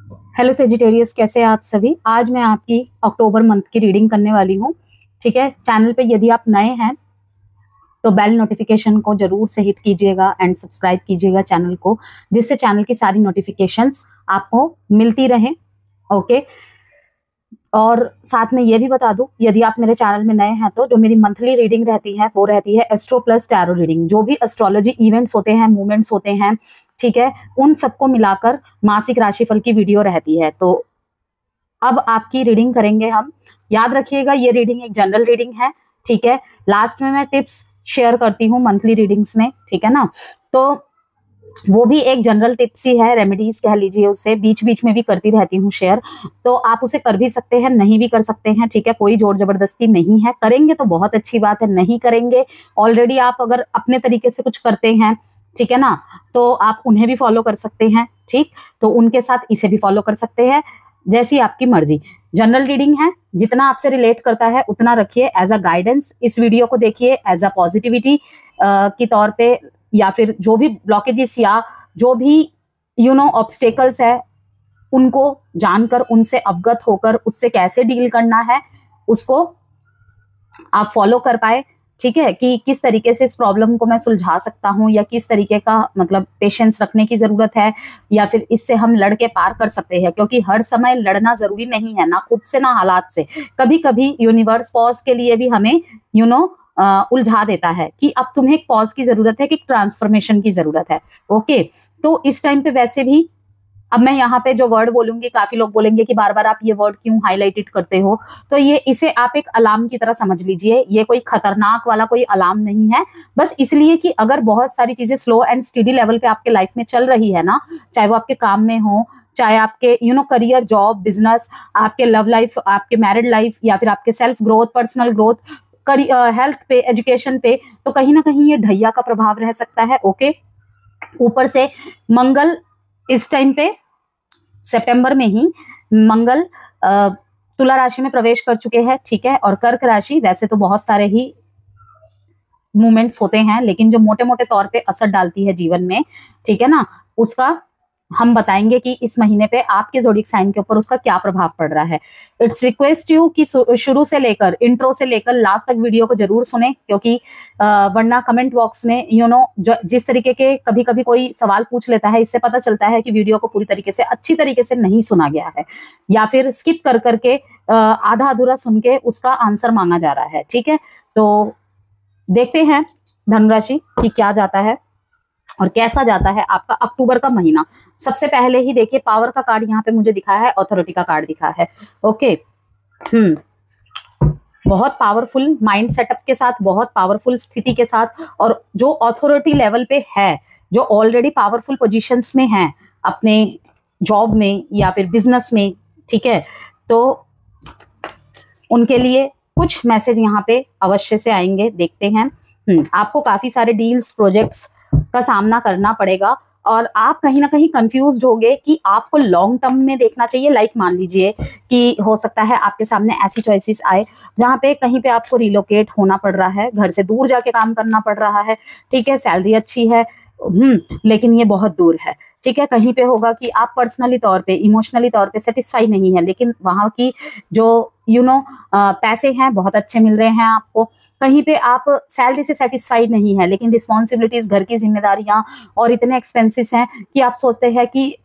Hello Sagittarius, कैसे हैं आप सभी। आज मैं आपकी अक्टूबर मंथ की रीडिंग करने वाली हूँ। ठीक है, चैनल पे यदि आप नए हैं तो बेल नोटिफिकेशन को जरूर से हिट कीजिएगा एंड सब्सक्राइब कीजिएगा चैनल को, जिससे चैनल की सारी नोटिफिकेशंस आपको मिलती रहें। ओके, और साथ में ये भी बता दूं, यदि आप मेरे चैनल में नए हैं तो जो मेरी मंथली रीडिंग रहती है वो रहती है एस्ट्रो प्लस टैरो रीडिंग। जो भी एस्ट्रोलॉजी इवेंट्स होते हैं, मूवमेंट्स होते हैं, ठीक है, उन सबको मिलाकर मासिक राशिफल की वीडियो रहती है। तो अब आपकी रीडिंग करेंगे हम। याद रखिएगा, ये रीडिंग एक जनरल रीडिंग है। ठीक है, लास्ट में मैं टिप्स शेयर करती हूँ मंथली रीडिंग्स में, ठीक है ना। तो वो भी एक जनरल टिप्स ही है, रेमेडीज कह लीजिए उसे, बीच बीच में भी करती रहती हूँ शेयर। तो आप उसे कर भी सकते हैं, नहीं भी कर सकते हैं, ठीक है, कोई जोर जबरदस्ती नहीं है। करेंगे तो बहुत अच्छी बात है, नहीं करेंगे, ऑलरेडी आप अगर अपने तरीके से कुछ करते हैं, ठीक है ना, तो आप उन्हें भी फॉलो कर सकते हैं। ठीक, तो उनके साथ इसे भी फॉलो कर सकते हैं, जैसी आपकी मर्जी। जनरल रीडिंग है, जितना आपसे रिलेट करता है उतना रखिए एज अ गाइडेंस। इस वीडियो को देखिए एज अ पॉजिटिविटी के तौर पे, या फिर जो भी ब्लॉकेजेस या जो भी ऑब्स्टेकल्स है उनको जानकर, उनसे अवगत होकर उससे कैसे डील करना है उसको आप फॉलो कर पाए। ठीक है, कि किस तरीके से इस प्रॉब्लम को मैं सुलझा सकता हूँ, या किस तरीके का मतलब पेशेंस रखने की जरूरत है, या फिर इससे हम लड़के पार कर सकते हैं। क्योंकि हर समय लड़ना जरूरी नहीं है, ना खुद से ना हालात से। कभी कभी यूनिवर्स पॉज के लिए भी हमें उलझा देता है कि अब तुम्हें एक पॉज की जरूरत है, कि ट्रांसफॉर्मेशन की जरूरत है। ओके, तो इस टाइम पे वैसे भी, अब मैं यहाँ पे जो वर्ड बोलूंगी, काफी लोग बोलेंगे कि बार बार आप ये वर्ड क्यों हाईलाइटेड करते हो, तो ये इसे आप एक अलार्म की तरह समझ लीजिए। ये कोई खतरनाक वाला कोई अलार्म नहीं है, बस इसलिए कि अगर बहुत सारी चीजें स्लो एंड स्टेडी लेवल पे आपके लाइफ में चल रही है ना, चाहे वो आपके काम में हो, चाहे आपके करियर, जॉब, बिजनेस, आपके लव लाइफ, आपके मैरिड लाइफ, या फिर आपके self growth, personal growth, health पे, एजुकेशन पे, तो कहीं ना कहीं ये ढैया का प्रभाव रह सकता है। ओके, ऊपर से मंगल इस टाइम पे सितंबर में ही मंगल तुला राशि में प्रवेश कर चुके हैं। ठीक है, और कर्क राशि, वैसे तो बहुत सारे ही मूवमेंट्स होते हैं, लेकिन जो मोटे मोटे तौर पे असर डालती है जीवन में, ठीक है ना, उसका हम बताएंगे कि इस महीने पे आपके ज़ोडिएक साइन के ऊपर उसका क्या प्रभाव पड़ रहा है। इट्स रिक्वेस्ट यू कि शुरू से लेकर, इंट्रो से लेकर लास्ट तक वीडियो को जरूर सुने, क्योंकि वरना कमेंट बॉक्स में जिस तरीके के कभी कभी कोई सवाल पूछ लेता है, इससे पता चलता है कि वीडियो को पूरी तरीके से, अच्छी तरीके से नहीं सुना गया है, या फिर स्किप कर करके आधा अधूरा सुन के उसका आंसर मांगा जा रहा है। ठीक है, तो देखते हैं धनुराशि की क्या जाता है और कैसा जाता है आपका अक्टूबर का महीना। सबसे पहले ही देखिए, पावर का कार्ड यहाँ पे मुझे दिखा है, अथॉरिटी का कार्ड दिखा है। ओके, बहुत पावरफुल माइंड सेटअप के साथ, बहुत पावरफुल स्थिति के साथ, और जो अथॉरिटी लेवल पे है, जो ऑलरेडी पावरफुल पोजीशंस में है अपने जॉब में या फिर बिजनेस में, ठीक है, तो उनके लिए कुछ मैसेज यहाँ पे अवश्य से आएंगे। देखते हैं। आपको काफी सारे डील्स, प्रोजेक्ट्स का सामना करना पड़ेगा, और आप कहीं ना कहीं कंफ्यूज्ड होंगे कि आपको लॉन्ग टर्म में देखना चाहिए। लाइक मान लीजिए कि हो सकता है आपके सामने ऐसी चॉइसेस आए जहाँ पे कहीं पे आपको रिलोकेट होना पड़ रहा है, घर से दूर जाके काम करना पड़ रहा है। ठीक है, सैलरी अच्छी है, लेकिन ये बहुत दूर है। ठीक है, कहीं पे होगा कि आप पर्सनली तौर पे, इमोशनली तौर पे सेटिस्फाई नहीं है, लेकिन वहां की जो पैसे हैं बहुत अच्छे मिल रहे हैं आपको। कहीं पे आप सैलरी से सेटिस्फाइड नहीं है, लेकिन रिस्पॉन्सिबिलिटीज, घर की जिम्मेदारियां और इतने एक्सपेंसेस हैं कि आप सोचते हैं कि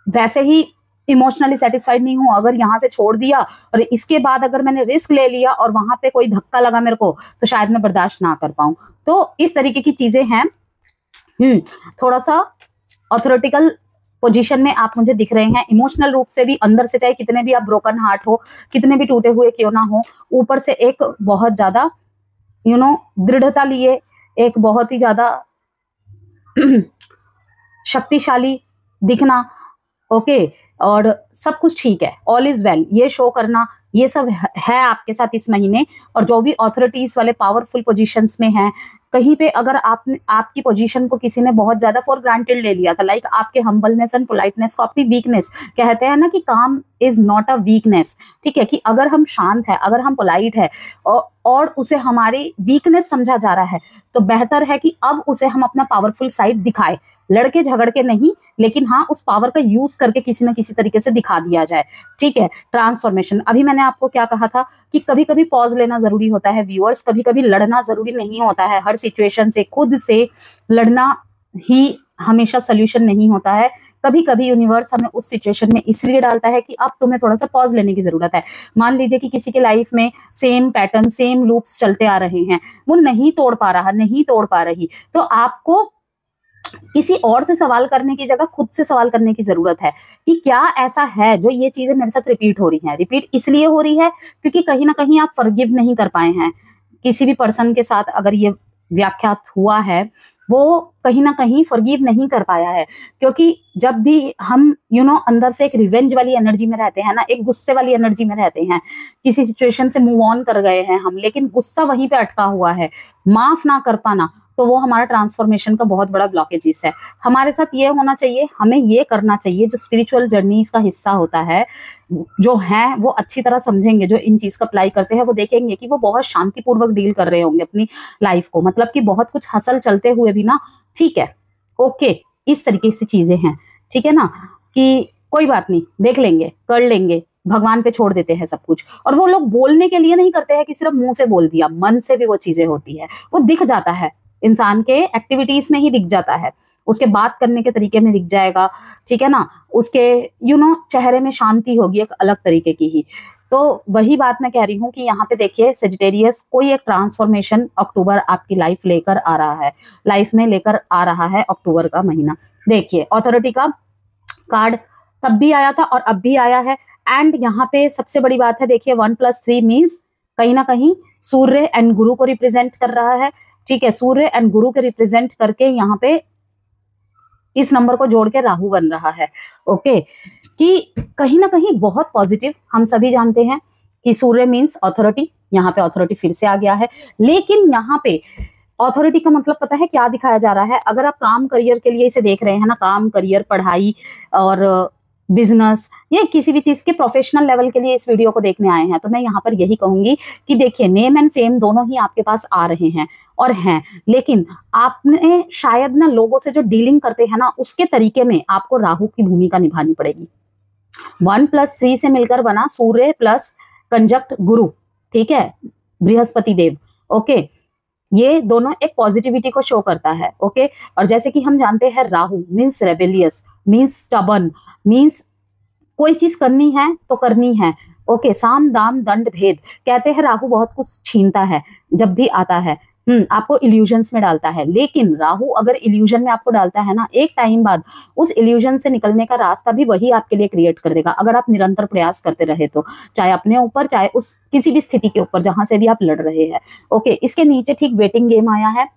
वैसे ही इमोशनली सेटिस्फाइड नहीं हूं, अगर यहाँ से छोड़ दिया और इसके बाद अगर मैंने रिस्क ले लिया और वहां पे कोई धक्का लगा मेरे को, तो शायद मैं बर्दाश्त ना कर पाऊं। तो इस तरीके की चीजें हैं। थोड़ा सा ऑथोरिटिकल पोजीशन में आप मुझे दिख रहे हैं, इमोशनल रूप से भी, अंदर से, चाहे कितने भी आप ब्रोकन हार्ट हो, कितने भी टूटे हुए क्यों ना हो, ऊपर से एक बहुत ज्यादा दृढ़ता लिए, एक बहुत ही ज्यादा शक्तिशाली दिखना। ओके, और सब कुछ ठीक है, ऑल इज वेल, ये शो करना, ये सब है आपके साथ इस महीने। और जो भी अथॉरिटीज वाले पावरफुल पोजीशंस में हैं, कहीं पे अगर आपकी पोजीशन को किसी ने बहुत ज्यादा फॉर ग्रांटेड ले लिया था, लाइक आपके हम्बलनेस एंड पोलाइटनेस को अपनी वीकनेस, कहते हैं ना कि काम इज नॉट अ वीकनेस। ठीक है, कि अगर हम शांत है, अगर हम पोलाइट है, और और उसे हमारी वीकनेस समझा जा रहा है, तो बेहतर है कि अब उसे हम अपना पावरफुल साइड दिखाएं, लड़के झगड़ के नहीं, लेकिन हाँ उस पावर का यूज करके किसी ना किसी तरीके से दिखा दिया जाए। ठीक है, ट्रांसफॉर्मेशन, अभी मैंने आपको क्या कहा था कि कभी कभी पॉज लेना जरूरी होता है व्यूअर्स, कभी कभी लड़ना जरूरी नहीं होता है, हर सिचुएशन से खुद से लड़ना ही हमेशा सोल्यूशन नहीं होता है। कभी कभी यूनिवर्स हमें उस सिचुएशन में इसलिए डालता है कि अब तुम्हें थोड़ा सा पॉज लेने की जरूरत है। मान लीजिए कि किसी के लाइफ में सेम पैटर्न, सेम लूप्स चलते आ रहे हैं, वो नहीं तोड़ पा रहा, नहीं तोड़ पा रही, तो आपको किसी और से सवाल करने की जगह खुद से सवाल करने की जरूरत है कि क्या ऐसा है जो ये चीजें मेरे साथ रिपीट हो रही हैं। रिपीट इसलिए हो रही है क्योंकि कहीं ना कहीं आप फॉरगिव नहीं कर पाए हैं किसी भी पर्सन के साथ। अगर ये व्याख्यात हुआ है, वो कहीं ना कहीं फॉरगिव नहीं कर पाया है, क्योंकि जब भी हम अंदर से एक रिवेंज वाली एनर्जी में रहते हैं ना, एक गुस्से वाली एनर्जी में रहते हैं, किसी सिचुएशन से मूव ऑन कर गए हैं हम, लेकिन गुस्सा वहीं पे अटका हुआ है, माफ ना कर पाना, तो वो हमारा ट्रांसफॉर्मेशन का बहुत बड़ा ब्लॉकेजेस है। हमारे साथ ये होना चाहिए, हमें ये करना चाहिए, जो स्पिरिचुअल जर्नी इसका हिस्सा होता है, जो है वो अच्छी तरह समझेंगे, जो इन चीज का अप्लाई करते हैं वो देखेंगे कि वो बहुत शांतिपूर्वक डील कर रहे होंगे अपनी लाइफ को, मतलब कि बहुत कुछ हसल चलते हुए भी ना, ठीक है, ओके, इस तरीके से चीजें हैं, ठीक है ना, कि कोई बात नहीं, देख लेंगे, कर लेंगे, भगवान पे छोड़ देते हैं सब कुछ। और वो लोग बोलने के लिए नहीं करते हैं कि सिर्फ मुंह से बोल दिया, मन से भी वो चीजें होती है, वो दिख जाता है इंसान के एक्टिविटीज में ही दिख जाता है, उसके बात करने के तरीके में दिख जाएगा, ठीक है ना, उसके चेहरे में शांति होगी एक अलग तरीके की ही। तो वही बात मैं कह रही हूँ कि यहाँ पे देखिए सेजिटेरियस, कोई एक ट्रांसफॉर्मेशन अक्टूबर आपकी लाइफ लेकर आ रहा है, लाइफ में लेकर आ रहा है अक्टूबर का महीना। देखिए ऑथोरिटी का कार्ड तब भी आया था और अब भी आया है, एंड यहाँ पे सबसे बड़ी बात है, देखिए 1+3 मीन्स कहीं ना कहीं सूर्य एंड गुरु को रिप्रेजेंट कर रहा है। ठीक है, सूर्य एंड गुरु के रिप्रेजेंट करके यहाँ पे इस नंबर को जोड़ के राहु बन रहा है। ओके, कि कहीं ना कहीं बहुत पॉजिटिव, हम सभी जानते हैं कि सूर्य मीन्स अथॉरिटी, यहाँ पे अथॉरिटी फिर से आ गया है, लेकिन यहाँ पे अथॉरिटी का मतलब पता है क्या दिखाया जा रहा है? अगर आप काम करियर के लिए इसे देख रहे हैं ना, काम करियर, पढ़ाई और बिजनेस, ये किसी भी चीज के प्रोफेशनल लेवल के लिए इस वीडियो को देखने आए हैं, तो मैं यहाँ पर यही कहूंगी कि देखिए नेम एंड फेम दोनों ही आपके पास आ रहे हैं और हैं, लेकिन आपने शायद ना लोगों से जो डीलिंग करते हैं ना, उसके तरीके में आपको राहु की भूमिका निभानी पड़ेगी। 1+3 से मिलकर बना सूर्य प्लस कंजक्ट गुरु, ठीक है, बृहस्पति देव। ओके, ये दोनों एक पॉजिटिविटी को शो करता है। ओके, और जैसे कि हम जानते हैं Rahu means rebellious, means stubborn, means कोई चीज करनी है तो करनी है। ओके, साम दाम दंड भेद, कहते हैं राहु बहुत कुछ छीनता है जब भी आता है, आपको इल्यूजन्स में डालता है, लेकिन राहु अगर इल्यूजन में आपको डालता है ना, एक टाइम बाद उस इल्यूजन से निकलने का रास्ता भी वही आपके लिए क्रिएट कर देगा, अगर आप निरंतर प्रयास करते रहे तो, चाहे अपने ऊपर, चाहे उस किसी भी स्थिति के ऊपर जहां से भी आप लड़ रहे हैं। ओके, इसके नीचे ठीक वेटिंग गेम आया है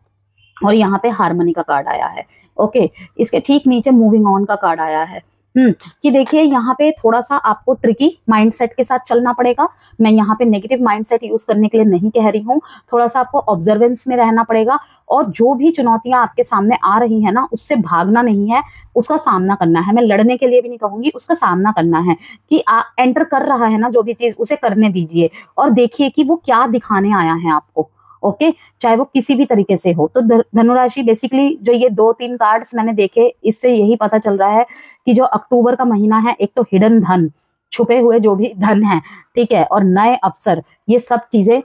और यहाँ पे हार्मनी का कार्ड आया है। ओके, इसके ठीक नीचे मूविंग ऑन का कार्ड आया है। कि देखिए यहाँ पे थोड़ा सा आपको ट्रिकी माइंडसेट के साथ चलना पड़ेगा। मैं यहाँ पे नेगेटिव माइंडसेट यूज करने के लिए नहीं कह रही हूँ, थोड़ा सा आपको ऑब्जर्वेंस में रहना पड़ेगा, और जो भी चुनौतियां आपके सामने आ रही है ना, उससे भागना नहीं है, उसका सामना करना है। मैं लड़ने के लिए भी नहीं कहूंगी, उसका सामना करना है कि एंटर कर रहा है ना जो भी चीज, उसे करने दीजिए और देखिए कि वो क्या दिखाने आया है आपको। ओके, चाहे वो किसी भी तरीके से हो। तो धनुराशि बेसिकली जो ये 2-3 कार्ड्स मैंने देखे, इससे यही पता चल रहा है कि जो अक्टूबर का महीना है, एक तो हिडन धन, छुपे हुए जो भी धन है, ठीक है, और नए अवसर, ये सब चीजें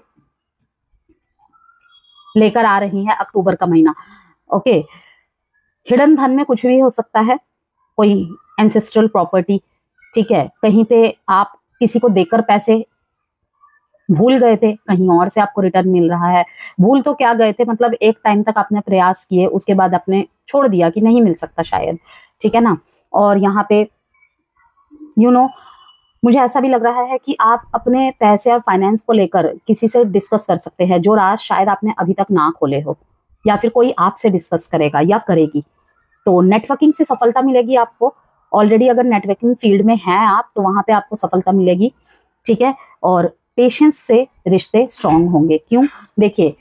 लेकर आ रही है अक्टूबर का महीना। ओके, हिडन धन में कुछ भी हो सकता है, कोई एंसेस्ट्रल प्रॉपर्टी, ठीक है, कहीं पे आप किसी को देकर पैसे भूल गए थे, कहीं और से आपको रिटर्न मिल रहा है। भूल तो क्या गए थे, मतलब एक टाइम तक आपने प्रयास किए, उसके बाद आपने छोड़ दिया कि नहीं मिल सकता शायद, ठीक है ना। और यहाँ पे मुझे ऐसा भी लग रहा है कि आप अपने पैसे और फाइनेंस को लेकर किसी से डिस्कस कर सकते हैं, जो राज शायद आपने अभी तक ना खोले हो, या फिर कोई आपसे डिस्कस करेगा या करेगी। तो नेटवर्किंग से सफलता मिलेगी आपको। ऑलरेडी अगर नेटवर्किंग फील्ड में है आप, तो वहां पे आपको सफलता मिलेगी, ठीक है। और पेशेंस से रिश्ते स्ट्रांग होंगे। क्यों? देखिए,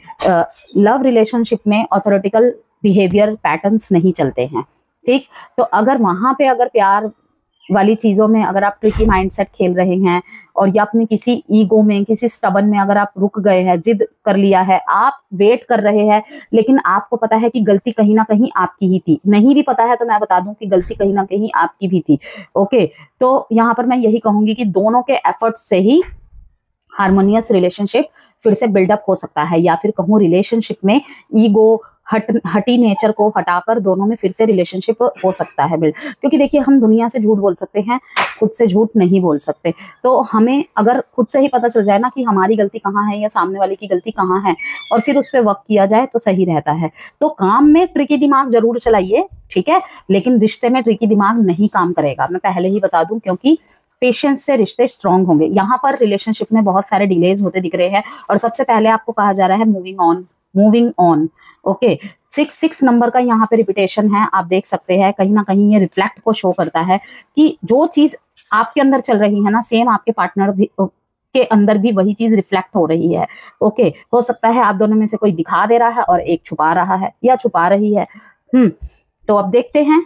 लव रिलेशनशिप में ऑथोरिटिकल बिहेवियर पैटर्न्स नहीं चलते हैं, ठीक। तो अगर वहां पे अगर प्यार वाली चीजों में अगर आप ट्रिकी माइंडसेट खेल रहे हैं और या अपने किसी ईगो में, किसी स्टबन में अगर आप रुक गए हैं, जिद कर लिया है, आप वेट कर रहे हैं, लेकिन आपको पता है कि गलती कहीं ना कहीं आपकी ही थी, नहीं भी पता है तो मैं बता दूं कि गलती कहीं ना कहीं आपकी भी थी। ओके, तो यहाँ पर मैं यही कहूंगी कि दोनों के एफर्ट्स से ही हार्मोनियस रिलेशनशिप फिर से बिल्डअप हो सकता है, या फिर कहूँ रिलेशनशिप में ईगो हटी नेचर को हटाकर दोनों में फिर से रिलेशनशिप हो सकता है बिल्ड। क्योंकि देखिए, हम दुनिया से झूठ बोल सकते हैं, खुद से झूठ नहीं बोल सकते। तो हमें अगर खुद से ही पता चल जाए ना कि हमारी गलती कहाँ है या सामने वाले की गलती कहाँ है, और फिर उस पर वर्क किया जाए तो सही रहता है। तो काम में ट्रिकी दिमाग जरूर चलाइए, ठीक है, लेकिन रिश्ते में ट्रिकी दिमाग नहीं काम करेगा, मैं पहले ही बता दूं, क्योंकि पेशेंस से रिश्ते स्ट्रांग होंगे। यहाँ पर रिलेशनशिप में बहुत सारे डिलेज होते दिख रहे हैं, और सबसे पहले आपको कहा जा रहा है moving on, moving on. Okay, 6 number का यहाँ पे रिपीटेशन है, आप देख सकते हैं कहीं ना कहीं ये रिफ्लेक्ट को शो करता है कि जो चीज आपके अंदर चल रही है ना, सेम आपके पार्टनर भी के अंदर भी वही चीज रिफ्लेक्ट हो रही है। ओके, हो सकता है आप दोनों में से कोई दिखा दे रहा है और एक छुपा रहा है या छुपा रही है। तो अब देखते हैं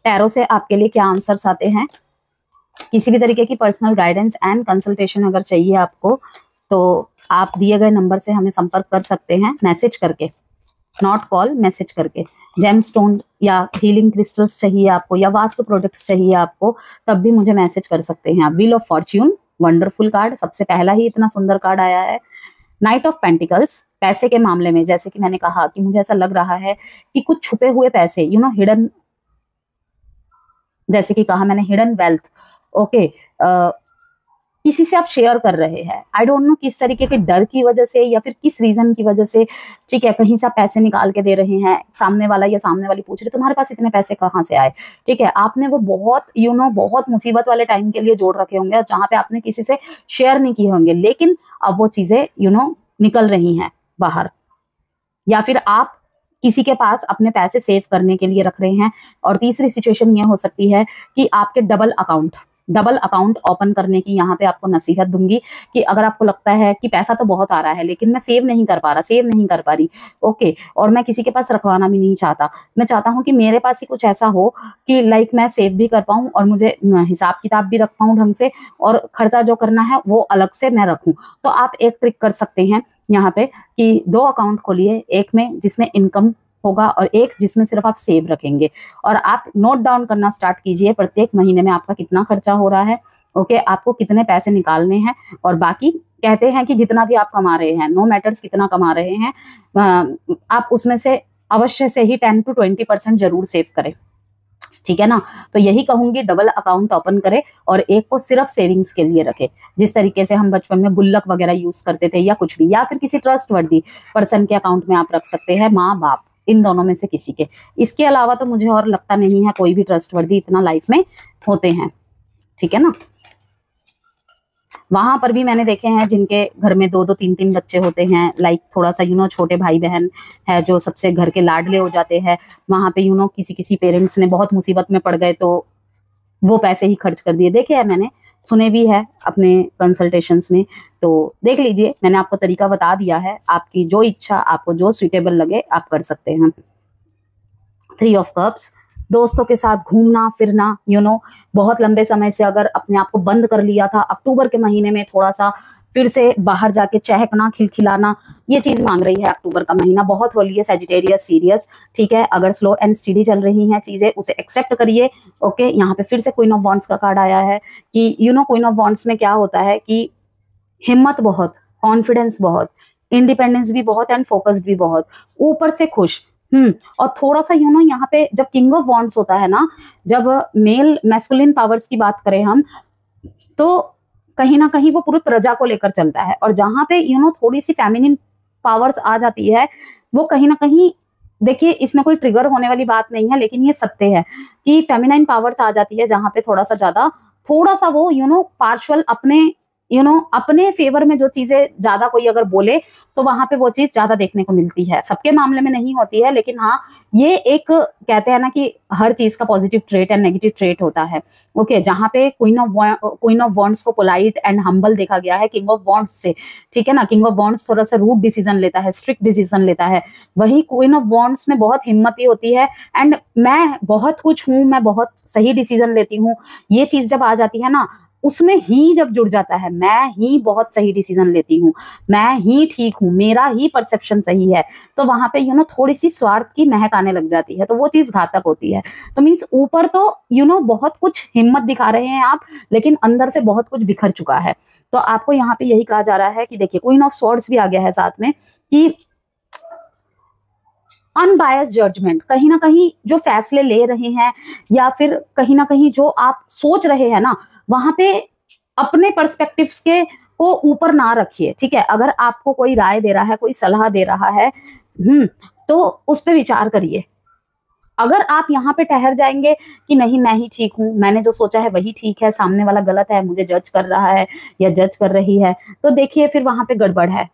टैरो से आपके लिए क्या आंसर्स आते हैं। किसी भी तरीके की पर्सनल गाइडेंस एंड कंसल्टेशन अगर चाहिए आपको, तो आप दिए गए नंबर से हमें संपर्क कर सकते हैं, मैसेज करके, नॉट कॉल, मैसेज करके। जेमस्टोन या हीलिंग क्रिस्टल्स चाहिए आपको, या वास्तु प्रोडक्ट्स चाहिए आपको, तब भी मुझे मैसेज कर सकते हैं आप। Wheel of Fortune, wonderful card, सबसे पहला ही इतना सुंदर कार्ड आया है। नाइट ऑफ पेंटिकल्स, पैसे के मामले में जैसे कि मैंने कहा कि मुझे ऐसा लग रहा है कि कुछ छुपे हुए पैसे, हिडन, जैसे कि कहा मैंने हिडन वेल्थ। ओके, किसी से आप शेयर कर रहे हैं, आई डोंट नो किस तरीके के डर की वजह से या फिर किस रीजन की वजह से, ठीक है, कहीं से आप पैसे निकाल के दे रहे हैं, सामने वाला या सामने वाली पूछ रहे तुम्हारे पास इतने पैसे कहाँ से आए, ठीक है, आपने वो बहुत बहुत मुसीबत वाले टाइम के लिए जोड़ रखे होंगे, जहां पे आपने किसी से शेयर नहीं किए होंगे, लेकिन अब वो चीजें निकल रही हैं बाहर, या फिर आप किसी के पास अपने पैसे सेव करने के लिए रख रहे हैं। और तीसरी सिचुएशन ये हो सकती है कि आपके डबल अकाउंट ओपन करने की यहाँ पे आपको नसीहत दूंगी कि अगर आपको लगता है कि पैसा तो बहुत आ रहा है लेकिन मैं सेव नहीं कर पा रही, ओके, और मैं किसी के पास रखवाना भी नहीं चाहता, मैं चाहता हूँ कि मेरे पास ही कुछ ऐसा हो कि लाइक मैं सेव भी कर पाऊँ और मुझे हिसाब किताब भी रख पाऊँ ढंग से, और खर्चा जो करना है वो अलग से मैं रखूँ। तो आप एक ट्रिक कर सकते हैं यहाँ पे कि 2 अकाउंट खोलिए, एक में जिसमें इनकम होगा और एक जिसमें सिर्फ आप सेव रखेंगे, और आप नोट डाउन करना स्टार्ट कीजिए प्रत्येक महीने में आपका कितना खर्चा हो रहा है, ओके, आपको कितने पैसे निकालने हैं, और बाकी कहते हैं कि जितना भी आप कमा रहे हैं, नो मैटर्स कितना कमा रहे हैं, आप उसमें से अवश्य से ही 10 to 20% जरूर सेव करें, ठीक है ना। तो यही कहूंगी, डबल अकाउंट ओपन करें और एक को सिर्फ सेविंग्स के लिए रखें, जिस तरीके से हम बचपन में गुल्लक वगैरह यूज करते थे या कुछ भी, या फिर किसी ट्रस्टवर्दी पर्सन के अकाउंट में आप रख सकते हैं, माँ बाप, इन दोनों में से किसी के। इसके अलावा तो मुझे और लगता नहीं है कोई भी ट्रस्टवर्दी इतना लाइफ में होते हैं, ठीक है ना। वहां पर भी मैंने देखे हैं जिनके घर में 2-2 3-3 बच्चे होते हैं, लाइक थोड़ा सा छोटे भाई बहन है जो सबसे घर के लाडले हो जाते हैं, वहां पे किसी पेरेंट्स ने बहुत मुसीबत में पड़ गए तो वो पैसे ही खर्च कर दिए, देखे है मैंने, सुने भी है अपने कंसल्टेशंस में। तो देख लीजिए, मैंने आपको तरीका बता दिया है, आपकी जो इच्छा, आपको जो सुइटेबल लगे आप कर सकते हैं। 3 ऑफ कप्स, दोस्तों के साथ घूमना फिरना, बहुत लंबे समय से अगर अपने आप को बंद कर लिया था, अक्टूबर के महीने में थोड़ा सा फिर से बाहर जाके चहकना, खिलखिलाना, ये चीज मांग रही है अक्टूबर का महीना। बहुत हो लिए सजिटेरियस सीरियस, ठीक है, अगर स्लो एंड स्टडी चल रही हैं चीजें, उसे एक्सेप्ट करिए, ओके। यहाँ पे फिर से क्वीन ऑफ वॉन्ड्स का कार्ड आया है कि क्वीन ऑफ वॉन्ड्स में क्या होता है कि हिम्मत बहुत, कॉन्फिडेंस बहुत, इंडिपेंडेंस भी बहुत एंड फोकस्ड भी बहुत, ऊपर से खुश, और थोड़ा सा यहाँ पे जब किंग ऑफ वॉन्ड्स होता है ना, जब मेल मैस्कुलिन पावर्स की बात करें हम, तो कहीं ना कहीं वो पूरी प्रजा को लेकर चलता है, और जहां पे थोड़ी सी फेमिनिन पावर्स आ जाती है, वो कहीं ना कहीं, देखिए इसमें कोई ट्रिगर होने वाली बात नहीं है, लेकिन ये सत्य है कि फेमिनाइन पावर्स आ जाती है जहां पे थोड़ा सा ज्यादा, थोड़ा सा वो पार्शल अपने अपने फेवर में जो चीजें ज्यादा कोई अगर बोले तो वहां पे वो चीज ज्यादा देखने को मिलती है। सबके मामले में नहीं होती है, लेकिन हाँ, ये एक कहते हैं ना कि हर चीज का positive trait and negative trait होता है। ओके, जहाँ पे क्वीन ऑफ वॉन्ड्स को पोलाइट एंड हम्बल देखा गया है किंग ऑफ वॉन्ड्स से, ठीक है ना। किंग ऑफ वॉन्ड्स थोड़ा सा रूड डिसीजन लेता है, स्ट्रिक्ट डिसीजन लेता है, वही क्वीन ऑफ वॉन्ड्स में बहुत हिम्मती होती है एंड मैं बहुत कुछ हूँ, मैं बहुत सही डिसीजन लेती हूँ। ये चीज जब आ जाती है ना, उसमें ही जब जुड़ जाता है मैं ही बहुत सही डिसीजन लेती हूँ, मैं ही ठीक हूँ, मेरा ही परसेप्शन सही है, तो वहां पे थोड़ी सी स्वार्थ की महक आने लग जाती है, तो वो चीज घातक होती है। तो मीन्स ऊपर तो बहुत कुछ हिम्मत दिखा रहे हैं आप, लेकिन अंदर से बहुत कुछ बिखर चुका है। तो आपको यहाँ पे यही कहा जा रहा है कि देखिए, क्वीन ऑफ स्वॉर्ड्स भी आ गया है साथ में, कि अनबायस्ड जजमेंट, कहीं ना कहीं जो फैसले ले रहे हैं या फिर कहीं ना कहीं जो आप सोच रहे हैं ना, वहां पे अपने पर्सपेक्टिव्स के को ऊपर ना रखिए, ठीक है। अगर आपको कोई राय दे रहा है, कोई सलाह दे रहा है, तो उस पर विचार करिए। अगर आप यहाँ पे ठहर जाएंगे कि नहीं मैं ही ठीक हूँ, मैंने जो सोचा है वही ठीक है, सामने वाला गलत है, मुझे जज कर रहा है या जज कर रही है, तो देखिए फिर वहां पे गड़बड़ है,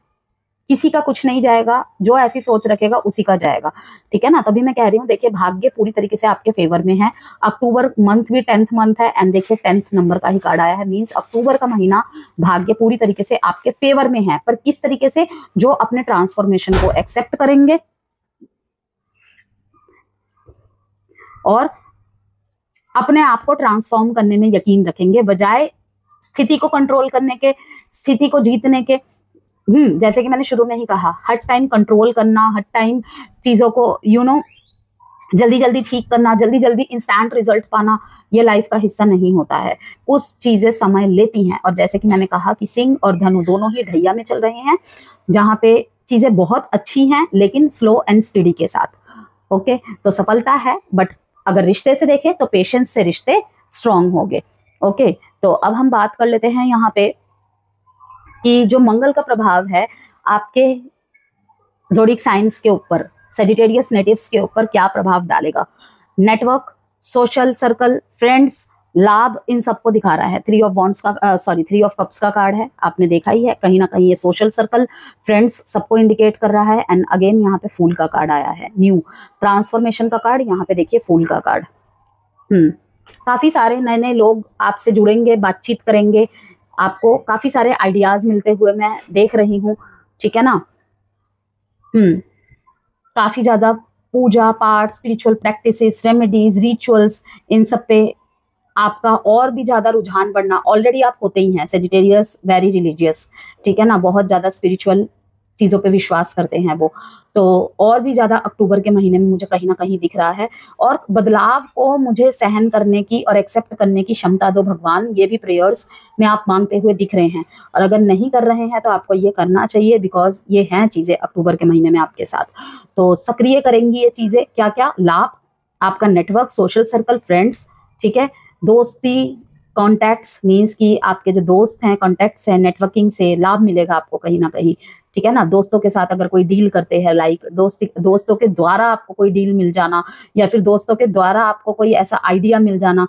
किसी का कुछ नहीं जाएगा, जो ऐसी सोच रखेगा उसी का जाएगा, ठीक है ना। तभी मैं कह रही हूँ, देखिए भाग्य पूरी तरीके से आपके फेवर में है। अक्टूबर मंथ भी 10th मंथ है एंड देखिए 10th नंबर का ही कार्ड आया है, मींस अक्टूबर का महीना भाग्य पूरी तरीके से आपके फेवर में है। पर किस तरीके से, जो अपने ट्रांसफॉर्मेशन को एक्सेप्ट करेंगे और अपने आप को ट्रांसफॉर्म करने में यकीन रखेंगे, बजाय स्थिति को कंट्रोल करने के, स्थिति को जीतने के। जैसे कि मैंने शुरू में ही कहा, हर टाइम कंट्रोल करना, हर टाइम चीजों को जल्दी जल्दी ठीक करना, जल्दी जल्दी इंस्टेंट रिजल्ट पाना, ये लाइफ का हिस्सा नहीं होता है। कुछ चीजें समय लेती हैं, और जैसे कि मैंने कहा कि सिंह और धनु दोनों ही ढैया में चल रहे हैं, जहां पे चीजें बहुत अच्छी हैं लेकिन स्लो एंड स्टडी के साथ। ओके, तो सफलता है, बट अगर रिश्ते से देखें तो पेशेंस से रिश्ते स्ट्रांग होंगे। ओके, तो अब हम बात कर लेते हैं यहाँ पे कि जो मंगल का प्रभाव है आपके ज़ोडिक साइंस के ऊपर, सजिटेरियस नेटिव्स के ऊपर क्या प्रभाव डालेगा। नेटवर्क, सोशल सर्कल, फ्रेंड्स, लाभ, इन सबको दिखा रहा है। 3 ऑफ वॉन्ड्स का सॉरी 3 ऑफ कप्स का कार्ड है, आपने देखा ही है। कहीं ना कहीं ये सोशल सर्कल, फ्रेंड्स सबको इंडिकेट कर रहा है। एंड अगेन यहाँ पे फूल का कार्ड आया है, न्यू ट्रांसफॉर्मेशन का कार्ड। यहाँ पे देखिए फूल का कार्ड। काफी सारे नए नए लोग आपसे जुड़ेंगे, बातचीत करेंगे, आपको काफी सारे आइडियाज मिलते हुए मैं देख रही हूँ, ठीक है ना। काफी ज्यादा पूजा पाठ, स्पिरिचुअल प्रैक्टिसेस, रेमेडीज, रिचुअल्स, इन सब पे आपका और भी ज्यादा रुझान बढ़ना। ऑलरेडी आप होते ही हैं सेजिटेरियस, वेरी रिलीजियस, ठीक है ना, बहुत ज्यादा स्पिरिचुअल चीजों पे विश्वास करते हैं वो, तो और भी ज्यादा अक्टूबर के महीने में मुझे कहीं ना कहीं दिख रहा है। और बदलाव को मुझे सहन करने की और एक्सेप्ट करने की क्षमता दो भगवान, ये भी प्रेयर्स में आप मांगते हुए दिख रहे हैं। और अगर नहीं कर रहे हैं तो आपको ये करना चाहिए, बिकॉज ये हैं चीजें अक्टूबर के महीने में आपके साथ। तो सक्रिय करेंगी ये चीजें। क्या क्या लाभ, आपका नेटवर्क, सोशल सर्कल, फ्रेंड्स, ठीक है, दोस्ती, कॉन्टैक्ट्स, मीन्स कि आपके जो दोस्त हैं, कॉन्टैक्ट्स हैं, नेटवर्किंग से लाभ मिलेगा आपको कहीं ना कहीं, ठीक है ना। दोस्तों के साथ अगर कोई डील करते हैं, लाइक दोस्तों के द्वारा आपको कोई डील मिल जाना, या फिर दोस्तों के द्वारा आपको कोई ऐसा आइडिया मिल जाना,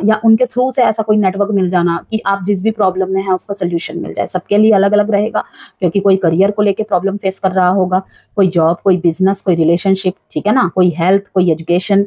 या उनके थ्रू से ऐसा कोई नेटवर्क मिल जाना कि आप जिस भी प्रॉब्लम में है उसका सोल्यूशन मिल जाए। सबके लिए अलग अलग रहेगा, क्योंकि कोई करियर को लेके प्रॉब्लम फेस कर रहा होगा, कोई जॉब, कोई बिजनेस, कोई रिलेशनशिप, ठीक है ना, कोई हेल्थ, कोई एजुकेशन।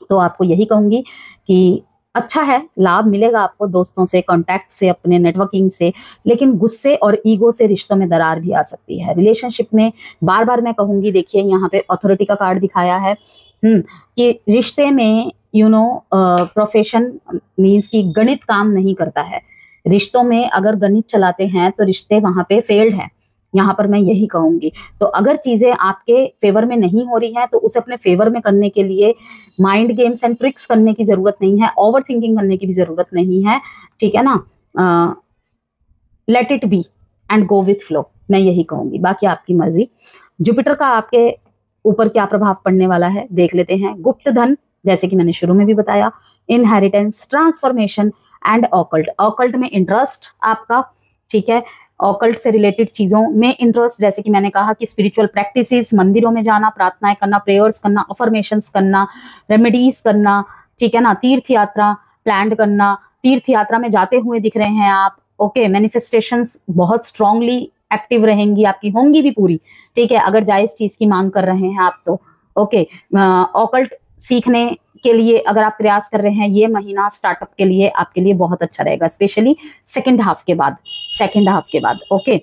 तो आपको यही कहूंगी कि अच्छा है, लाभ मिलेगा आपको दोस्तों से, कॉन्टैक्ट से, अपने नेटवर्किंग से, लेकिन गुस्से और ईगो से रिश्तों में दरार भी आ सकती है। रिलेशनशिप में बार बार मैं कहूंगी, देखिए यहाँ पे अथॉरिटी का कार्ड दिखाया है कि रिश्ते में प्रोफेशन मीन्स कि गणित काम नहीं करता है। रिश्तों में अगर गणित चलाते हैं तो रिश्ते वहां पे फेल्ड है, यहाँ पर मैं यही कहूंगी। तो अगर चीजें आपके फेवर में नहीं हो रही हैं तो उसे अपने फेवर में करने के लिए माइंड गेम्स एंड ट्रिक्स करने की जरूरत नहीं है, ओवर थिंकिंग करने की भी जरूरत नहीं है, ठीक है ना। Let it be and go with flow, मैं यही कहूंगी, बाकी आपकी मर्जी। जुपिटर का आपके ऊपर क्या प्रभाव पड़ने वाला है देख लेते हैं। गुप्त धन, जैसे कि मैंने शुरू में भी बताया, inheritance, transformation and occult. Occult में इंटरेस्ट आपका, ठीक है, ऑकल्ट से रिलेटेड चीजों में इंटरेस्ट, जैसे कि मैंने कहा कि स्पिरिचुअल प्रैक्टिसेस, मंदिरों में जाना, प्रार्थनाएं करना, प्रेयर्स करना, अफर्मेशंस करना, रेमेडीज करना, ठीक है ना, तीर्थ यात्रा प्लान करना, तीर्थ यात्रा में जाते हुए दिख रहे हैं आप, ओके, मैनिफेस्टेशंस बहुत स्ट्रांगली एक्टिव रहेंगी आपकी, होंगी भी पूरी, ठीक है, अगर जायज चीज की मांग कर रहे हैं आप तो। ओके, ऑकल्ट सीखने के लिए अगर आप प्रयास कर रहे हैं, ये महीना स्टार्टअप के लिए आपके लिए बहुत अच्छा रहेगा, स्पेशली सेकेंड हाफ के बाद। ओके,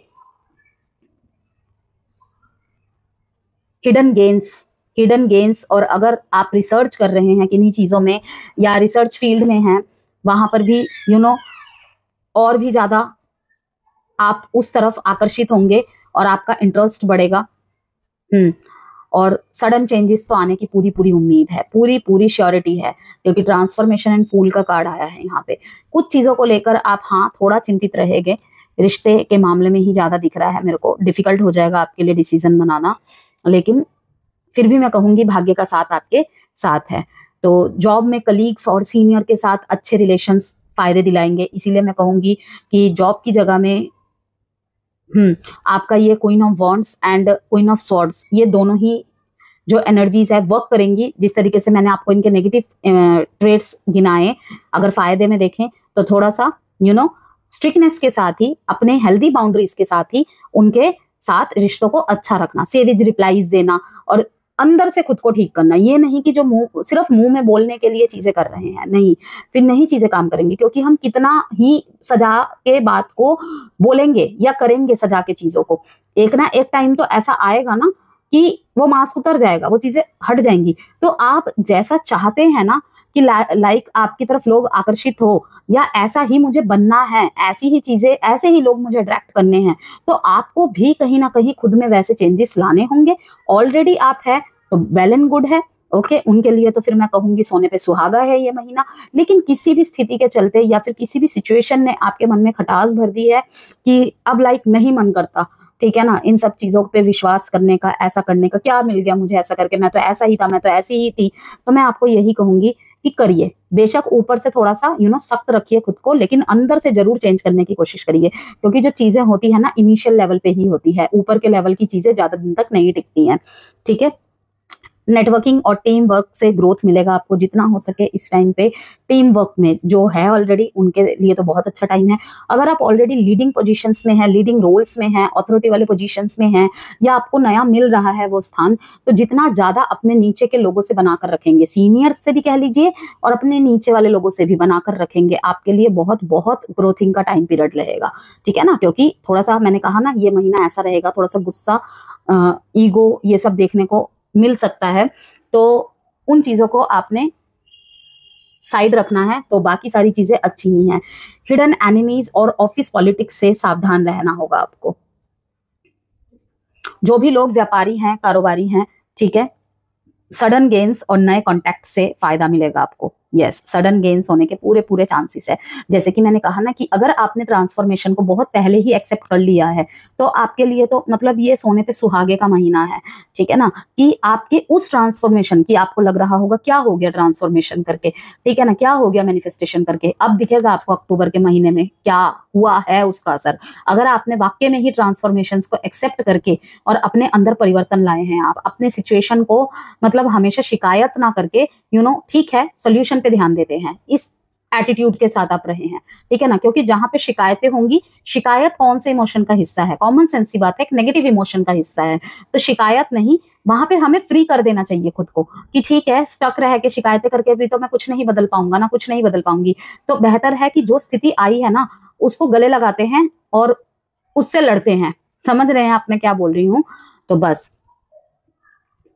हिडन गेन्स, और अगर आप रिसर्च कर रहे हैं किन्हीं चीजों में या रिसर्च फील्ड में हैं, वहां पर भी और भी ज्यादा आप उस तरफ आकर्षित होंगे और आपका इंटरेस्ट बढ़ेगा। और सडन चेंजेस तो आने की पूरी उम्मीद है, पूरी श्योरिटी है, क्योंकि ट्रांसफॉर्मेशन एंड फूल का कार्ड आया है यहाँ पे। कुछ चीजों को लेकर आप थोड़ा चिंतित रहेंगे, रिश्ते के मामले में ही ज्यादा दिख रहा है मेरे को, डिफिकल्ट हो जाएगा आपके लिए डिसीजन बनाना, लेकिन फिर भी मैं कहूंगी भाग्य का साथ आपके साथ है। तो जॉब में कलीग्स और सीनियर के साथ अच्छे रिलेशंस फायदे दिलाएंगे, इसीलिए मैं कहूंगी कि जॉब की जगह में आपका ये queen of wands and queen of swords, ये दोनों ही जो एनर्जीज है वर्क करेंगी। जिस तरीके से मैंने आपको इनके नेगेटिव ट्रेट्स गिनाए, अगर फायदे में देखें तो थोड़ा सा स्ट्रिक्टनेस के साथ ही, अपने हेल्दी बाउंड्रीज के साथ ही उनके साथ रिश्तों को अच्छा रखना, सेविज रिप्लाईज देना और अंदर से खुद को ठीक करना। ये नहीं कि जो सिर्फ मुंह में बोलने के लिए चीजें कर रहे हैं, नहीं, फिर नहीं चीजें काम करेंगी, क्योंकि हम कितना ही सजा के बात को बोलेंगे या करेंगे सजा के चीजों को, एक ना एक टाइम तो ऐसा आएगा ना कि वो मास्क उतर जाएगा, वो चीजें हट जाएंगी। तो आप जैसा चाहते हैं ना कि लाइक आपकी तरफ लोग आकर्षित हो, या ऐसा ही मुझे बनना है, ऐसी ही चीजें, ऐसे ही लोग मुझे अट्रैक्ट करने हैं, तो आपको भी कहीं ना कहीं खुद में वैसे चेंजेस लाने होंगे। ऑलरेडी आप है तो वेल एंड गुड है। ओके, उनके लिए तो फिर मैं कहूंगी सोने पे सुहागा है ये महीना। लेकिन किसी भी स्थिति के चलते या फिर किसी भी सिचुएशन ने आपके मन में खटास भर दी है कि अब लाइक नहीं मन करता, ठीक है ना, इन सब चीजों पे विश्वास करने का, ऐसा करने का, क्या मिल गया मुझे ऐसा करके, मैं तो ऐसा ही था, मैं तो ऐसी ही थी, तो मैं आपको यही कहूंगी कि करिए। बेशक ऊपर से थोड़ा सा सख्त रखिए खुद को, लेकिन अंदर से जरूर चेंज करने की कोशिश करिए, क्योंकि जो चीजें होती है ना इनिशियल लेवल पे ही होती है, ऊपर के लेवल की चीजें ज्यादा दिन तक नहीं टिकती हैं, ठीक है। नेटवर्किंग और टीम वर्क से ग्रोथ मिलेगा आपको, जितना हो सके इस टाइम पे टीम वर्क में जो है ऑलरेडी, उनके लिए तो बहुत अच्छा टाइम है। अगर आप ऑलरेडी लीडिंग पोजीशंस में हैं, लीडिंग रोल्स में हैं, अथॉरिटी वाले पोजीशंस में हैं, या आपको नया मिल रहा है वो स्थान, तो जितना ज्यादा अपने नीचे के लोगों से बनाकर रखेंगे, सीनियर्स से भी कह लीजिए और अपने नीचे वाले लोगों से भी बनाकर रखेंगे, आपके लिए बहुत ग्रोथिंग का टाइम पीरियड रहेगा, ठीक है ना। क्योंकि थोड़ा सा मैंने कहा ना, ये महीना ऐसा रहेगा, थोड़ा सा गुस्सा, ईगो, ये सब देखने को मिल सकता है, तो उन चीजों को आपने साइड रखना है, तो बाकी सारी चीजें अच्छी ही हैं। हिडन एनिमीज और ऑफिस पॉलिटिक्स से सावधान रहना होगा आपको। जो भी लोग व्यापारी हैं, कारोबारी हैं, ठीक है, सडन गेन्स और नए कॉन्टैक्ट से फायदा मिलेगा आपको। यस, सडन गेन्स होने के पूरे चांसेस है। जैसे कि मैंने कहा ना कि अगर आपने ट्रांसफॉर्मेशन को बहुत पहले ही एक्सेप्ट कर लिया है, तो आपके लिए तो मतलब ये सोने पे सुहागे का महीना है, ठीक है ना, कि आपके उस ट्रांसफॉर्मेशन की आपको लग रहा होगा क्या हो गया ट्रांसफॉर्मेशन करके, ठीक है ना, क्या हो गया मैनिफेस्टेशन करके, अब दिखेगा आपको अक्टूबर के महीने में क्या हुआ है उसका असर। अगर आपने वाकई में ही ट्रांसफॉर्मेशन को एक्सेप्ट करके और अपने अंदर परिवर्तन लाए हैं, आप अपने सिचुएशन को मतलब हमेशा शिकायत ना करके ठीक है, सोल्यूशन पे ध्यान देते हैं, इस एटीट्यूड के साथ आप रहे हैं, ठीक है ना। क्योंकि जहां पे शिकायतें होंगी, शिकायत कौन से इमोशन का हिस्सा है, कॉमन सेंस की बात है, एक नेगेटिव इमोशन का हिस्सा है, तो शिकायत नहीं, वहां पे हमें फ्री कर देना चाहिए खुद को कि ठीक है, स्टक रह के शिकायतें करके भी तो मैं कुछ नहीं बदल पाऊंगा ना, कुछ नहीं बदल पाऊंगी, तो बेहतर है कि जो स्थिति आई है ना उसको गले लगाते हैं और उससे लड़ते हैं। समझ रहे हैं आप मैं क्या बोल रही हूँ। तो बस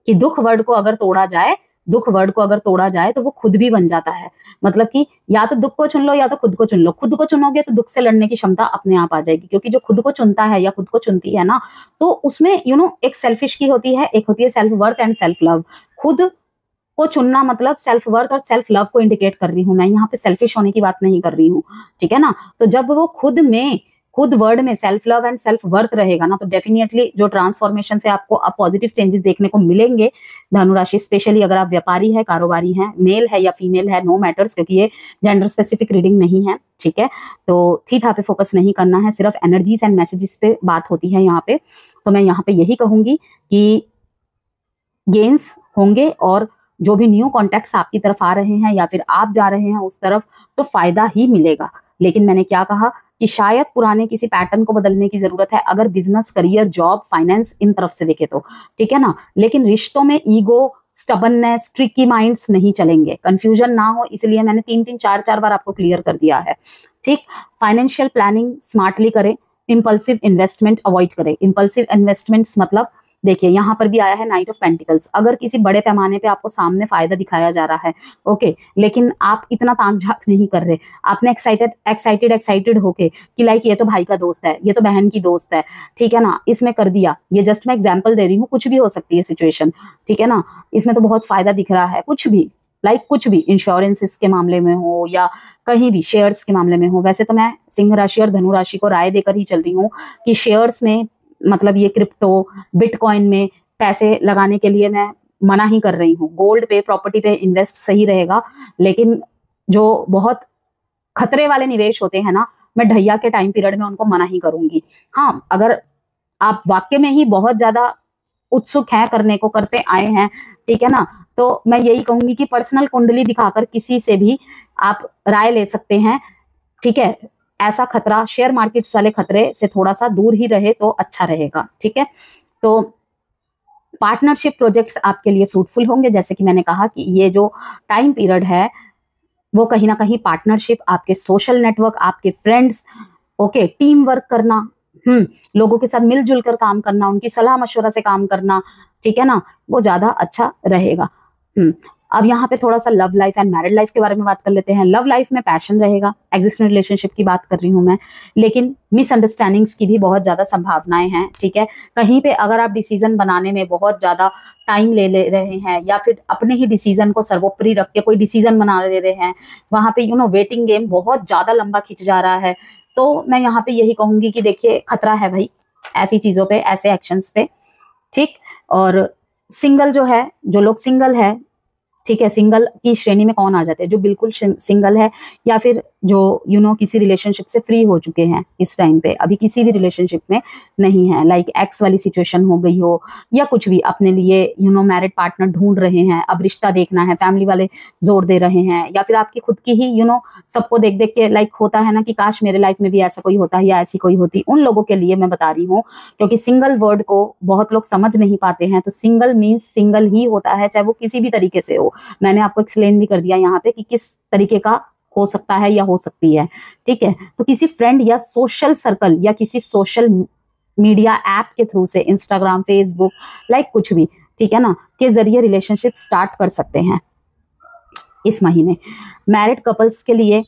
कि दुख वर्ड को अगर तोड़ा जाए तो वो खुद भी बन जाता है। मतलब कि या तो दुख को चुन लो या तो खुद को चुन लो। खुद को चुनोगे तो दुख से लड़ने की क्षमता अपने आप आ जाएगी, क्योंकि जो खुद को चुनता है या खुद को चुनती है ना, तो उसमें एक सेल्फिश की होती है, एक होती है self worth and self love. खुद को चुनना मतलब सेल्फ वर्थ और सेल्फ लव को इंडिकेट कर रही हूँ मैं, यहाँ पे सेल्फिश होने की बात नहीं कर रही हूँ, ठीक है ना। तो जब वो खुद वर्ड में self love and self worth रहेगा ना, तो डेफिनेटली जो ट्रांसफॉर्मेशन से आपको अब पॉजिटिव चेंजेस देखने को मिलेंगे। धनुराशि स्पेशली अगर आप व्यापारी है, कारोबारी हैं, मेल है या फीमेल है, नो मैटर्स, क्योंकि ये जेंडर स्पेसिफिक रीडिंग नहीं है, ठीक है। तो थीथा पे फोकस नहीं करना है, सिर्फ एनर्जीज एंड मैसेजेस पे बात होती है यहाँ पे। तो मैं यहाँ पे यही कहूंगी कि गेन्स होंगे, और जो भी न्यू कॉन्टैक्ट्स आपकी तरफ आ रहे हैं या फिर आप जा रहे हैं उस तरफ, तो फायदा ही मिलेगा। लेकिन मैंने क्या कहा कि शायद पुराने किसी पैटर्न को बदलने की जरूरत है, अगर बिजनेस, करियर, जॉब, फाइनेंस इन तरफ से देखे तो, ठीक है ना। लेकिन रिश्तों में ईगो, स्टबननेस, ट्रिकी माइंड्स नहीं चलेंगे, कंफ्यूजन ना हो, इसलिए मैंने 3-3, 4-4 बार आपको क्लियर कर दिया है, ठीक। फाइनेंशियल प्लानिंग स्मार्टली करें, इम्पल्सिव इन्वेस्टमेंट अवॉइड करें। इम्पल्सिव इन्वेस्टमेंट्स मतलब देखिए यहाँ पर भी आया है नाइट ऑफ पेंटिकल्स, अगर किसी बड़े पैमाने पे आपको सामने फायदा दिखाया जा रहा है, ओके, लेकिन आप इतना ताक झाक नहीं कर रहे, आपने एक्साइटेड होके कि लाइक ये तो भाई का दोस्त है, ये तो बहन की दोस्त है, ठीक है ना, इसमें कर दिया। ये जस्ट मैं एग्जाम्पल दे रही हूँ, कुछ भी हो सकती है सिचुएशन, ठीक है ना। इसमें तो बहुत फायदा दिख रहा है, कुछ भी, लाइक कुछ भी, इंश्योरेंसेस के मामले में हो या कहीं भी शेयर्स के मामले में हो। वैसे तो मैं सिंह राशि और धनु राशि को राय देकर ही चल रही हूँ कि शेयर्स में, मतलब ये क्रिप्टो, बिटकॉइन में पैसे लगाने के लिए मैं मना ही कर रही हूँ। गोल्ड पे, प्रॉपर्टी पे इन्वेस्ट सही रहेगा, लेकिन जो बहुत खतरे वाले निवेश होते हैं ना, मैं ढैया के टाइम पीरियड में उनको मना ही करूंगी। हाँ, अगर आप वाकई में ही बहुत ज्यादा उत्सुक हैं, करने को करते आए हैं, ठीक है ना, तो मैं यही कहूंगी कि पर्सनल कुंडली दिखाकर किसी से भी आप राय ले सकते हैं, ठीक है। ऐसा खतरा, शेयर मार्केट्स वाले खतरे से थोड़ा सा दूर ही रहे तो अच्छा रहेगा, ठीक है। तो पार्टनरशिप प्रोजेक्ट्स आपके लिए फ्रूटफुल होंगे, जैसे कि मैंने कहा कि ये जो टाइम पीरियड है वो कहीं ना कहीं पार्टनरशिप, आपके सोशल नेटवर्क, आपके फ्रेंड्स, ओके, टीम वर्क करना, लोगों के साथ मिलजुल कर काम करना, उनकी सलाह मशवरा से काम करना, ठीक है ना, वो ज्यादा अच्छा रहेगा। अब यहाँ पे थोड़ा सा love life and married life के बारे में बात कर लेते हैं। लव लाइफ में पैशन रहेगा, एग्जिस्टिंग रिलेशनशिप की बात कर रही हूँ मैं, लेकिन मिसअंडरस्टैंडिंग्स की भी बहुत ज्यादा संभावनाएं हैं, ठीक है। कहीं पे अगर आप डिसीजन बनाने में बहुत ज्यादा टाइम ले रहे हैं या फिर अपने ही डिसीजन को सर्वोपरि रख के कोई डिसीजन बना ले रहे हैं, वहां पे वेटिंग गेम बहुत ज्यादा लंबा खिंच जा रहा है, तो मैं यहाँ पे यही कहूंगी कि देखिए खतरा है भाई ऐसी चीजों पे, ऐसे एक्शंस पे, ठीक। और सिंगल जो है, जो लोग सिंगल है, ठीक है, सिंगल की श्रेणी में कौन आ जाते हैं? जो बिल्कुल सिंगल है या फिर जो किसी रिलेशनशिप से फ्री हो चुके हैं इस टाइम पे, अभी किसी भी रिलेशनशिप में नहीं है, लाइक एक्स वाली सिचुएशन हो गई हो या कुछ भी, अपने लिए मैरिड पार्टनर ढूंढ रहे हैं, अब रिश्ता देखना है, फैमिली वाले जोर दे रहे हैं, या फिर आपकी खुद की ही सबको देख देख के लाइक होता है ना कि काश मेरे लाइफ में भी ऐसा कोई होता है या ऐसी कोई होती, उन लोगों के लिए मैं बता रही हूँ, क्योंकि सिंगल वर्ड को बहुत लोग समझ नहीं पाते हैं। तो सिंगल मीन्स सिंगल ही होता है, चाहे वो किसी भी तरीके से हो। मैंने आपको एक्सप्लेन भी कर दिया यहाँ पे कि किस तरीके का हो सकता है या हो सकती है, ठीक है। तो किसी फ्रेंड या सोशल सर्कल या किसी सोशल मीडिया ऐप के थ्रू से, इंस्टाग्राम, फेसबुक, लाइक कुछ भी, ठीक है ना, के जरिए रिलेशनशिप स्टार्ट कर सकते हैं इस महीने। मैरिड कपल्स के लिए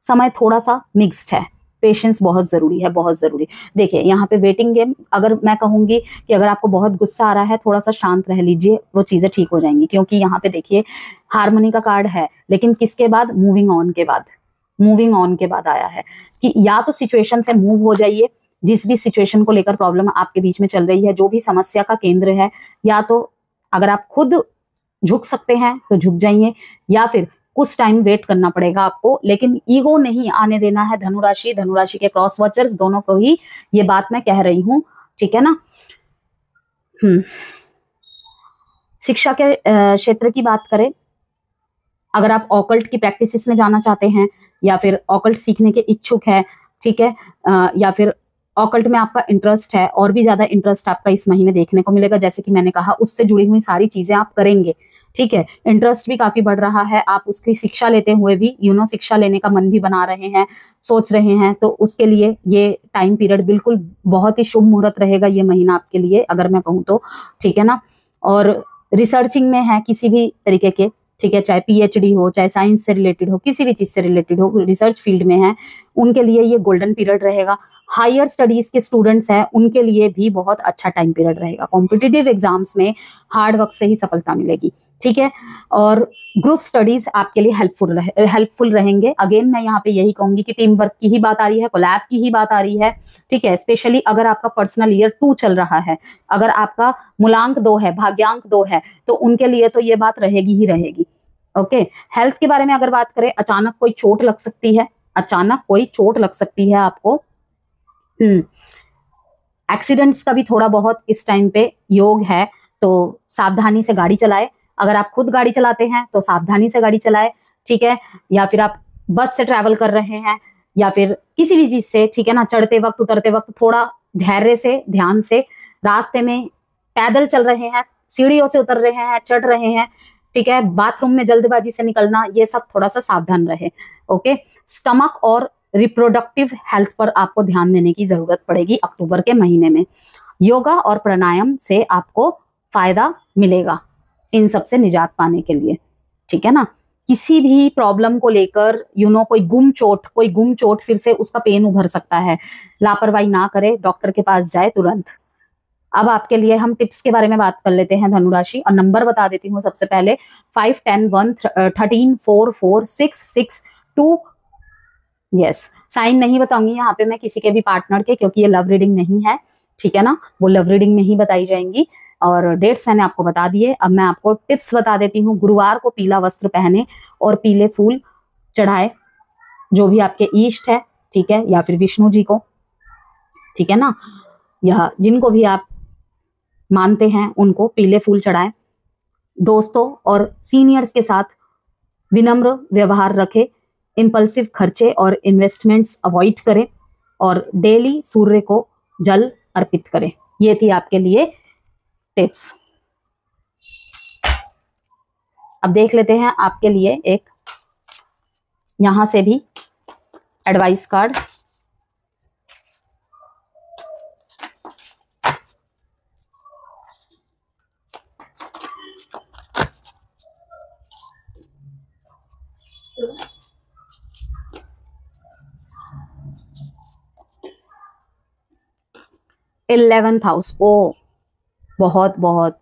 समय थोड़ा सा मिक्स्ड है, पेशेंस बहुत जरूरी है, बहुत जरूरी। देखिए यहाँ पे वेटिंग गेम, अगर मैं कहूंगी कि अगर आपको बहुत गुस्सा आ रहा है, थोड़ा सा शांत रह लीजिए, वो चीजें ठीक हो जाएंगी, क्योंकि यहाँ पे देखिए हार्मनी का कार्ड है, लेकिन किसके बाद? मूविंग ऑन के बाद, मूविंग ऑन के बाद आया है कि या तो सिचुएशन से मूव हो जाइए, जिस भी सिचुएशन को लेकर प्रॉब्लम आपके बीच में चल रही है, जो भी समस्या का केंद्र है, या तो अगर आप खुद झुक सकते हैं तो झुक जाइए, या फिर कुछ टाइम वेट करना पड़ेगा आपको, लेकिन ईगो नहीं आने देना है। धनुराशि के क्रॉस वॉचर्स दोनों को ही ये बात मैं कह रही हूँ, ठीक है ना। शिक्षा के क्षेत्र की बात करें, अगर आप ऑकल्ट की प्रैक्टिसेस में जाना चाहते हैं या फिर ऑकल्ट सीखने के इच्छुक है, ठीक है, या फिर ऑकल्ट में आपका इंटरेस्ट है, और भी ज्यादा इंटरेस्ट आपका इस महीने देखने को मिलेगा, जैसे कि मैंने कहा उससे जुड़ी हुई सारी चीजें आप करेंगे, ठीक है। इंटरेस्ट भी काफी बढ़ रहा है, आप उसकी शिक्षा लेते हुए भी शिक्षा लेने का मन भी बना रहे हैं, सोच रहे हैं, तो उसके लिए ये टाइम पीरियड बिल्कुल बहुत ही शुभ मुहूर्त रहेगा ये महीना आपके लिए, अगर मैं कहूँ तो, ठीक है ना। और रिसर्चिंग में है किसी भी तरीके के, ठीक है, चाहे पीएचडी हो, चाहे साइंस से रिलेटेड हो, किसी भी चीज से रिलेटेड हो, रिसर्च फील्ड में है, उनके लिए ये गोल्डन पीरियड रहेगा। हायर स्टडीज के स्टूडेंट्स हैं, उनके लिए भी बहुत अच्छा टाइम पीरियड रहेगा। कॉम्पिटिटिव एग्जाम्स में हार्ड वर्क से ही सफलता मिलेगी, ठीक है। और ग्रुप स्टडीज आपके लिए हेल्पफुल रहेंगे। अगेन मैं यहाँ पे यही कहूंगी कि टीम वर्क की ही बात आ रही है, कोलैब की ही बात आ रही है, ठीक है। स्पेशली अगर आपका पर्सनल ईयर 2 चल रहा है, अगर आपका मूलांक 2 है, भाग्यांक 2 है, तो उनके लिए तो ये बात रहेगी ही रहेगी, ओके। हेल्थ के बारे में अगर बात करें, अचानक कोई चोट लग सकती है, अचानक कोई चोट लग सकती है आपको। एक्सीडेंट्स का भी थोड़ा बहुत इस टाइम पे योग है, तो सावधानी से गाड़ी चलाए। अगर आप खुद गाड़ी चलाते हैं तो सावधानी से गाड़ी चलाए, ठीक है, या फिर आप बस से ट्रैवल कर रहे हैं या फिर किसी भी चीज से, ठीक है ना, चढ़ते वक्त उतरते वक्त थोड़ा धैर्य से, ध्यान से, रास्ते में पैदल चल रहे हैं, सीढ़ियों से उतर रहे हैं, चढ़ रहे हैं, ठीक है, बाथरूम में जल्दबाजी से निकलना, ये सब थोड़ा सा सावधान रहे। ओके, स्टमक और रिप्रोडक्टिव हेल्थ पर आपको ध्यान देने की जरूरत पड़ेगी अक्टूबर के महीने में। योगा और प्राणायाम से आपको फायदा मिलेगा इन सब से निजात पाने के लिए, ठीक है ना। किसी भी प्रॉब्लम को लेकर कोई गुम चोट फिर से उसका पेन उभर सकता है, लापरवाही ना करे, डॉक्टर के पास जाए तुरंत। अब आपके लिए हम टिप्स के बारे में बात कर लेते हैं धनुराशि, और नंबर बता देती हूँ सबसे पहले 5, 10, 1, 13, 4, 4, 6, 6, 2। यस, साइन नहीं बताऊंगी यहाँ पे मैं किसी के भी पार्टनर के, क्योंकि ये लव रीडिंग नहीं है, ठीक है ना, वो लव रीडिंग में ही बताई जाएंगी। और डेट्स मैंने आपको बता दिए। अब मैं आपको टिप्स बता देती हूँ। गुरुवार को पीला वस्त्र पहने और पीले फूल चढ़ाए, जो भी आपके इष्ट है, ठीक है, या फिर विष्णु जी को, ठीक है ना, या जिनको भी आप मानते हैं उनको पीले फूल चढ़ाएं। दोस्तों और सीनियर्स के साथ विनम्र व्यवहार रखें, इम्पल्सिव खर्चे और इन्वेस्टमेंट्स अवॉइड करें, और डेली सूर्य को जल अर्पित करें। ये थी आपके लिए टिप्स। अब देख लेते हैं आपके लिए एक यहां से भी एडवाइस कार्ड। इलेवेंथ हाउस, ओ बहुत बहुत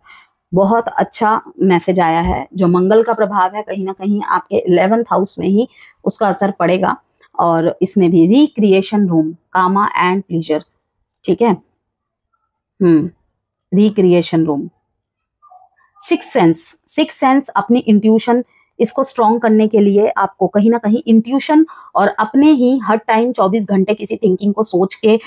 बहुत अच्छा मैसेज आया है। जो मंगल का प्रभाव है कहीं ना कहीं आपके 11th हाउस में ही उसका असर पड़ेगा, और इसमें भी recreation room, comma and pleasure, ठीक है, रिक्रिएशन रूम, सिक्स सेंस अपनी इंट्यूशन, इसको स्ट्रॉन्ग करने के लिए आपको कहीं ना कहीं इंट्यूशन और अपने ही हर टाइम 24 घंटे किसी थिंकिंग को सोच के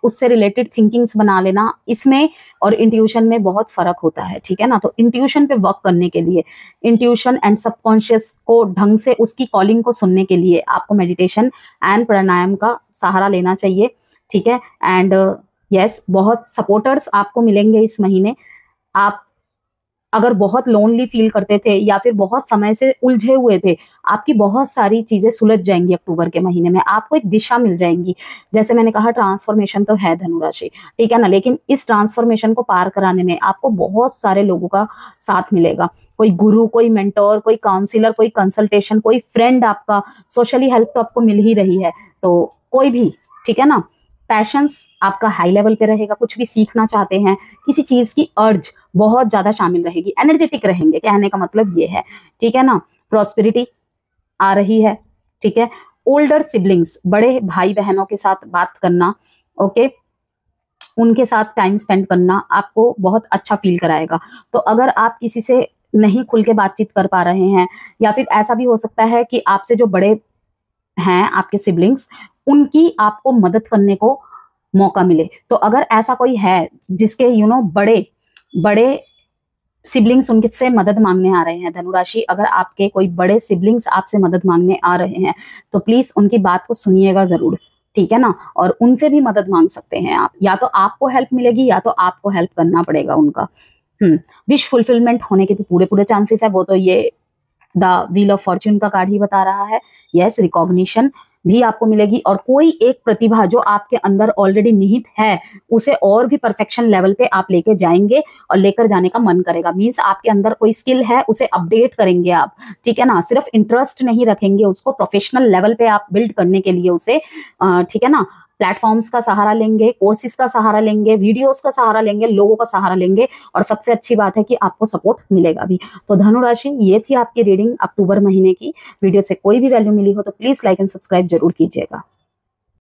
उससे रिलेटेड थिंकिंग्स बना लेना, इसमें और इंट्यूशन में बहुत फर्क होता है, ठीक है ना। तो इंट्यूशन पे वर्क करने के लिए, इंट्यूशन एंड सबकॉन्शियस को ढंग से उसकी कॉलिंग को सुनने के लिए आपको मेडिटेशन एंड प्राणायाम का सहारा लेना चाहिए, ठीक है। एंड यस, बहुत सपोर्टर्स आपको मिलेंगे इस महीने। आप अगर बहुत लोनली फील करते थे या फिर बहुत समय से उलझे हुए थे, आपकी बहुत सारी चीजें सुलझ जाएंगी अक्टूबर के महीने में, आपको एक दिशा मिल जाएंगी। जैसे मैंने कहा, ट्रांसफॉर्मेशन तो है धनुराशि, ठीक है ना, लेकिन इस ट्रांसफॉर्मेशन को पार कराने में आपको बहुत सारे लोगों का साथ मिलेगा। कोई गुरु, कोई मेंटोर, कोई काउंसलर, कोई कंसल्टेशन, कोई फ्रेंड, आपका सोशली हेल्प तो आपको मिल ही रही है, तो कोई भी, ठीक है ना। पैशंस आपका हाई लेवल पे रहेगा, कुछ भी सीखना चाहते हैं, किसी चीज की अर्ज बहुत ज्यादा शामिल रहेगी, एनर्जेटिक रहेंगे, कहने का मतलब ये है, ठीक है ना। प्रॉस्पेरिटी आ रही है, ठीक है। ओल्डर सिबलिंग्स, बड़े भाई बहनों के साथ बात करना, ओके, उनके साथ टाइम स्पेंड करना आपको बहुत अच्छा फील कराएगा। तो अगर आप किसी से नहीं खुल के बातचीत कर पा रहे हैं, या फिर ऐसा भी हो सकता है कि आपसे जो बड़े हैं आपके सिबलिंग्स, उनकी आपको मदद करने को मौका मिले, तो अगर ऐसा कोई है जिसके बड़े सिबलिंग्स उनसे मदद मांगने आ रहे हैं धनुराशि, अगर आपके कोई बड़े सिबलिंग्स आपसे मदद मांगने आ रहे हैं तो प्लीज उनकी बात को सुनिएगा जरूर, ठीक है ना। और उनसे भी मदद मांग सकते हैं आप, या तो आपको हेल्प मिलेगी या तो आपको हेल्प करना पड़ेगा उनका। विश फुलफिलमेंट होने के भी पूरे चांसेस है, वो तो ये द व्हील ऑफ फॉर्च्यून का कार्ड ही बता रहा है। यस, रिकॉग्निशन भी आपको मिलेगी, और कोई एक प्रतिभा जो आपके अंदर ऑलरेडी निहित है उसे और भी परफेक्शन लेवल पे आप लेके जाएंगे और लेकर जाने का मन करेगा। मींस आपके अंदर कोई स्किल है उसे अपडेट करेंगे आप, ठीक है ना। सिर्फ इंटरेस्ट नहीं रखेंगे, उसको प्रोफेशनल लेवल पे आप बिल्ड करने के लिए उसे, ठीक है ना, प्लेटफॉर्म्स का सहारा लेंगे, कोर्सेज का सहारा लेंगे, वीडियोस का सहारा लेंगे, लोगों का सहारा लेंगे, और सबसे अच्छी बात है कि आपको सपोर्ट मिलेगा भी। तो धनुराशि, ये थी आपकी रीडिंग अक्टूबर महीने की। वीडियो से कोई भी वैल्यू मिली हो तो प्लीज लाइक एंड सब्सक्राइब जरूर कीजिएगा।